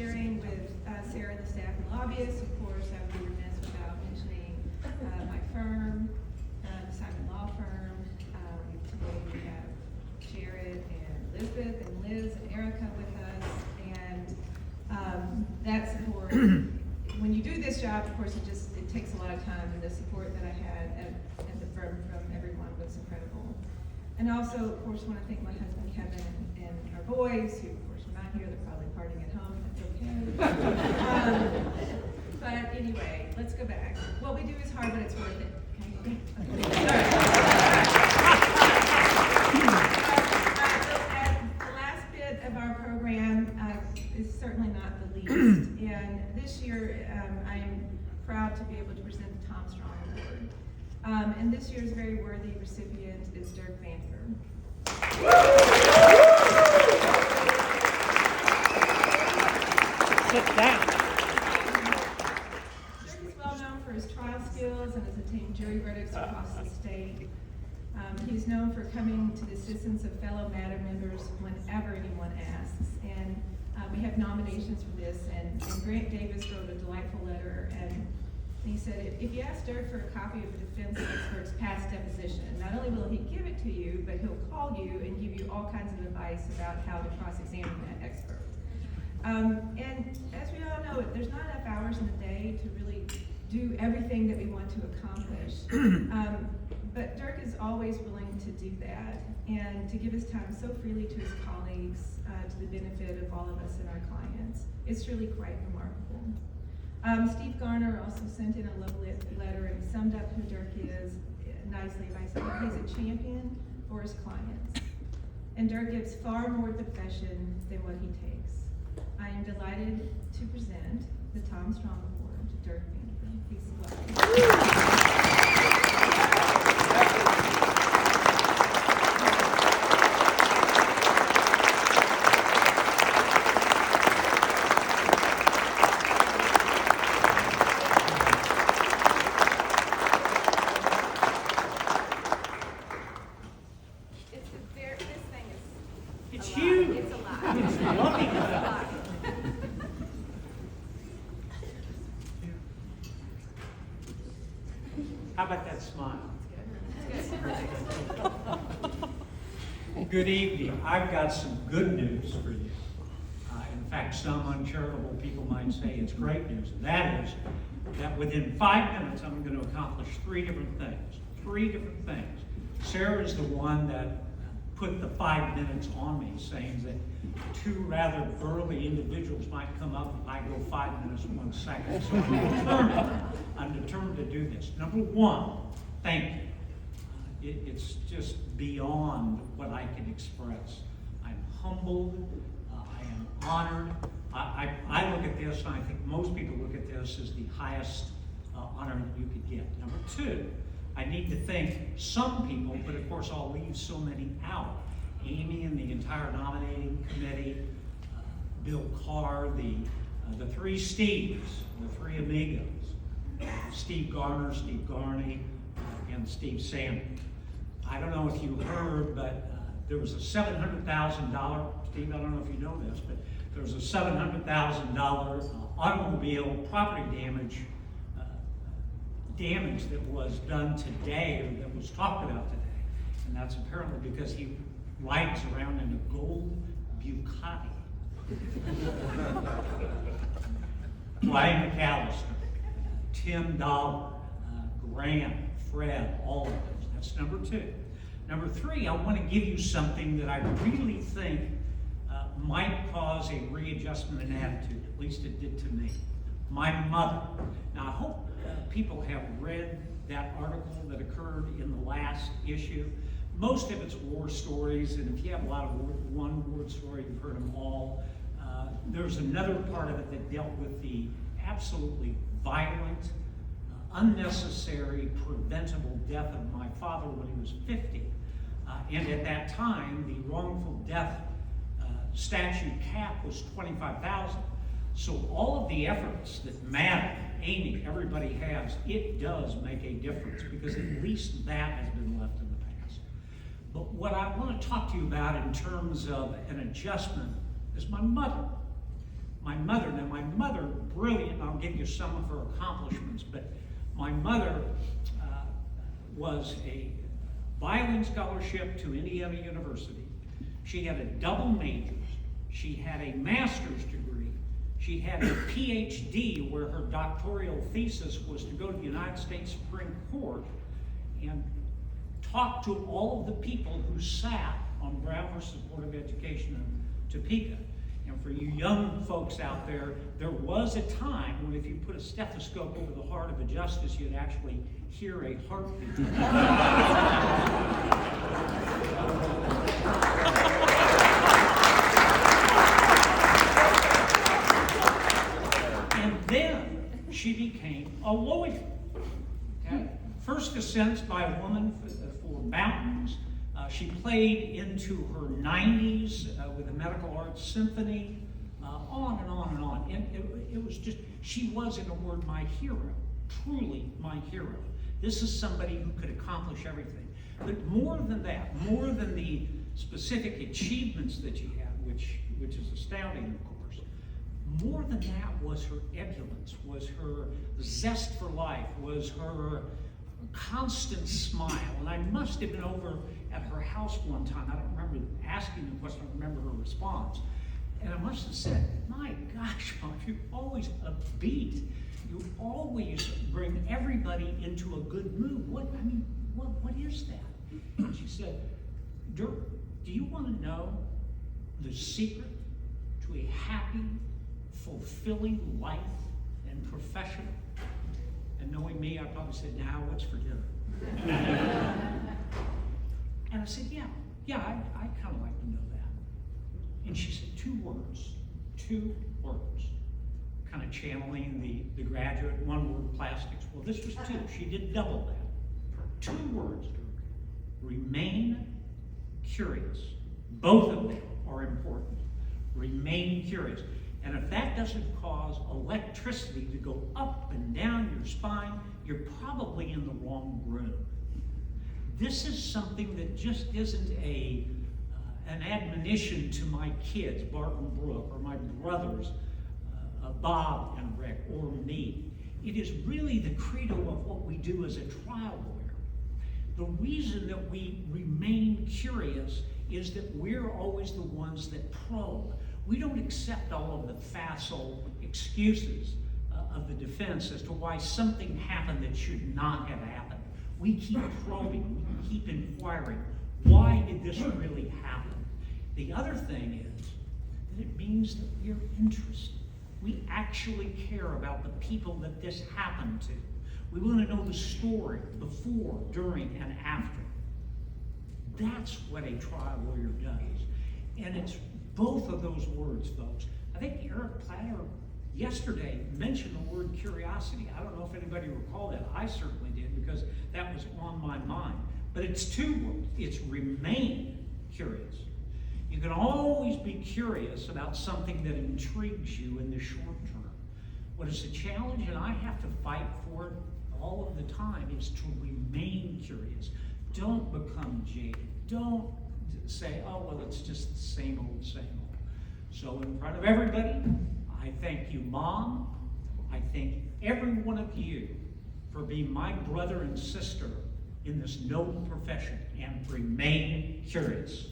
sharing with Sarah, the staff and lobbyists. Of course, I would be remiss without mentioning my firm, the Simon Law Firm. Today we have Jared and Elizabeth and Liz and Erica with us, and that support. When you do this job, of course, it takes a lot of time, and the support that I had at the firm from everyone was incredible. And also, of course, want to thank my husband Kevin and our boys, who of course are not here. They're probably partying at home. That's okay. But anyway, let's go back. What we do is hard, but it's worth it. Okay. The last bit of our program is certainly not the least. And this year, I'm proud to be able to present the Tom Strong Award. And this year's very worthy recipient is Dirk Vandever. Sit down. Dirk is well known for his trial skills and has obtained jury verdicts across the state. He's known for coming to the assistance of fellow matter members whenever anyone asks. And we have nominations for this, and Grant Davis wrote a delightful letter, and he said, if you ask Dirk for a copy of a defense expert's past deposition, not only will he give it to you, but he'll call you and give you all kinds of advice about how to cross-examine that expert. And as we all know, there's not enough hours in a day to really do everything that we want to accomplish. But Dirk is always willing to do that and to give his time so freely to his colleagues, to the benefit of all of us and our clients. It's really quite remarkable. Steve Garner also sent in a lovely letter and summed up who Dirk is nicely by saying he's a champion for his clients. And Dirk gives far more to the profession than what he takes. I am delighted to present the Tom Strong Award to Dirk Vandever. Please welcome. It's huge. It's a lot. It's lucky. How about that smile? Good evening. I've got some good news for you. In fact, some uncharitable people might say it's great news. And that is that within 5 minutes, I'm going to accomplish three different things. Sarah is the one that put the 5 minutes on me, saying that two rather burly individuals might come up if I go 5 minutes 1 second. So I'm determined to do this. Number one, thank you. It's just beyond what I can express. I'm humbled. I am honored. I look at this, and I think most people look at this as the highest honor that you could get. Number two, I need to thank some people, but of course I'll leave so many out. Amy and the entire nominating committee, Bill Carr, the three Steves, the three amigos, Steve Garner, Steve Garney, and Steve Sanders. I don't know if you heard, but there was a $700,000, Steve, I don't know if you know this, but there was a $700,000 automobile property damage that was done today, or that was talked about today. And that's apparently because he rides around in a gold Bucati. Brian McAllister, Tim Dollar, Grant, Fred, all of those. That's number two. Number three, I want to give you something that I really think might cause a readjustment in attitude. At least it did to me. My mother. Now, I hope people have read that article that occurred in the last issue. Most of it's war stories, and if you have a lot of one word story, you've heard them all. There's another part of it that dealt with the absolutely violent, unnecessary, preventable death of my father when he was 50. And at that time, the wrongful death statute cap was $25,000. So all of the efforts that matter, Amy, everybody has, it does make a difference, because at least that has been left in the past. But what I want to talk to you about in terms of an adjustment is my mother. my mother, now my mother, brilliant, I'll give you some of her accomplishments, but my mother was a violin scholarship to Indiana University. She had a double majors. She had a master's degree. She had a PhD where her doctoral thesis was to go to the United States Supreme Court and talk to all of the people who sat on Brown versus Board of Education in Topeka. And for you young folks out there, there was a time when if you put a stethoscope over the heart of a justice, you'd actually hear a heartbeat. And then she became a lawyer. Okay? First ascents by a woman for mountains. She played into her 90s with the Medical Arts Symphony, on and on and on. And it was just, she was, in a word, my hero, truly my hero. This is somebody who could accomplish everything. But more than that, more than the specific achievements that she had, which is astounding, of course, more than that was her ebullience, was her zest for life, was her constant smile. And I must have been over at her house one time. I don't remember asking the question, I remember her response. And I must have said, my gosh, Mom, you're always upbeat. You always bring everybody into a good mood. What is that? And she said, Dirk, do you want to know the secret to a happy, fulfilling life and profession? And knowing me, I probably said, now what's for dinner? And I said, yeah, I kind of like to know that. And she said, two words, kind of channeling the graduate, one word, plastics. Well, this was two. She did double that. 2 words, Dirk. Remain curious. Both of them are important. Remain curious. And if that doesn't cause electricity to go up and down your spine, you're probably in the wrong room. This is something that just isn't an admonition to my kids, Bart and Brooke, or my brothers, Bob and Rick, or me. It is really the credo of what we do as a trial lawyer. The reason that we remain curious is that we're always the ones that probe. We don't accept all of the facile excuses of the defense as to why something happened that should not have happened. We keep probing, we keep inquiring. Why did this really happen? The other thing is that it means that we're interested. We actually care about the people that this happened to. We want to know the story before, during, and after. That's what a trial lawyer does. And it's both of those words, folks. I think Eric Platter yesterday mentioned the word curiosity. I don't know if anybody recalled that. I certainly did, because that was on my mind. But it's 2 words. It's remain curious. You can always be curious about something that intrigues you in the short term. What is the challenge, and I have to fight for it all of the time, is to remain curious. Don't become jaded. Don't say, oh, well, it's just the same old, same old. So in front of everybody, I thank you, Mom. I thank every one of you for being my brother and sister in this noble profession, and remain curious.